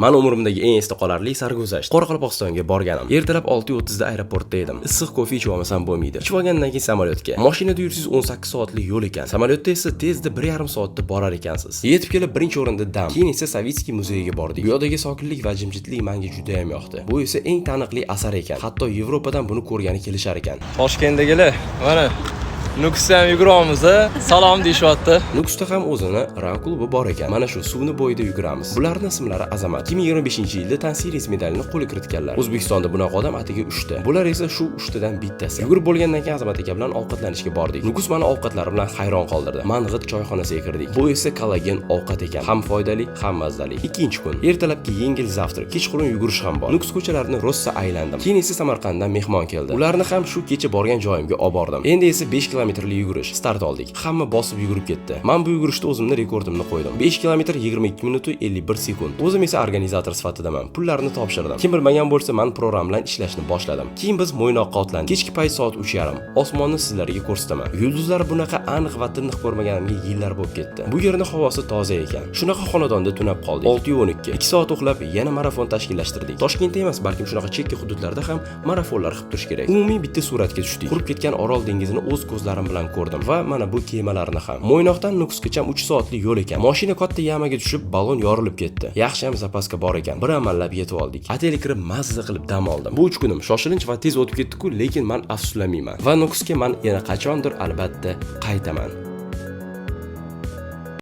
Men umrimdagi eng esda qolarli sarguzasht. Qoraqalpog'istonga borganim. Ertalab 6:30 da aeroportda edim. Issiq kofe ichib olmasam bo'lmaydi. Ichib olgandan keyin samolyotga. Mashinada yursiz 18 soatlik yo'l ekan. Samolyotda esa tezda 1,5 soatda borar ekansiz. Yetib kelib birinchi o'rinda dam. Keyin esa Sovetskiy muzeyiga bordik. Bu yerdagi sokinlik va jimjitlik menga juda ham yoqdi. Bu esa eng taniqli asar ekan. Hatto Yevropadan buni ko'rgani kelishar ekan. Toshkentdagilar mana Nukusda ham yuguramiz, salom deyishyapti. Nukusda ham o'zini ran klubi bor ekan. Mana shu suvni bo'yida yuguramiz. Bularning ismlari Azamat. 2025-yilda Tansiris medalini qo'lga kiritganlar. O'zbekistonda bunaqa odam atiga 3 ta. Bular esa shu 3 tadan bittasi. Yugurib bo'lgandan keyin Azamat aka bilan ovqatlanishga bordik. Nukus meni ovqatlari bilan hayron qoldirdi. Mang'it choyxonasiga kirdik. Bu esa kollagen ovqat ekan. Ham foydali, ham mazali. Ikkinchi kun. Ertalabki yengil zavtrak, kechqurun yugurish ham bor. Nukus ko'chalarini rosa aylandim. Keyin esa Samarqanddan mehmon keldi. Ularni ham shu kecha borgan joyimga olib bordim. Endi esa 5 kilometrli yugurish. Start oldik. Hamma bosib yugurib ketdi. Men bu yugurishda o'zimning rekordimni qo'ydim. 5 kilometr 22 minut 51 sekund. O'zim esa organizator sifatida pullarni topshirdim. Kim bilmagan bo'lsa, men program bilan ishlashni boshladim. Keyin biz Mo'ynoqqa otlandik. Kechki payt soat 3:30. Osmonni sizlarga ko'rsataman. Yulduzlar bunaqa aniq va tiniq ko'rmaganimga yillar bo'lib ketdi. Bu yerning havosi toza ekan. Shunaqa xonadonda tunab qoldik. 6:12. 2 soat uxlab yana marafon tashkillashtirdik. Toshkentda emas, balkim shunaqa chekka hududlarda ham marafonlar qilib turish kerak. Umumiy bitta suratga tushdik. Qurib ketgan Orol dengizini o'z ko'zlarim bilan ko'rdim va mana bu kemalarni ham. Mo'ynoqdan Nukusgacha 3 soatlik yo'l ekan. Mashina katta yamaga tushib, balon yorilib ketdi. Yaxshi ham zapaska bor ekan. Bir amallab yetib oldik. Otelga kirib mazza qilib dam oldim. Bu 3 kunim shoshilinch va tez o'tib ketdi-ku, lekin men afsuslanmayman. Va Nukusga men yana qachondir albatta qaytaman.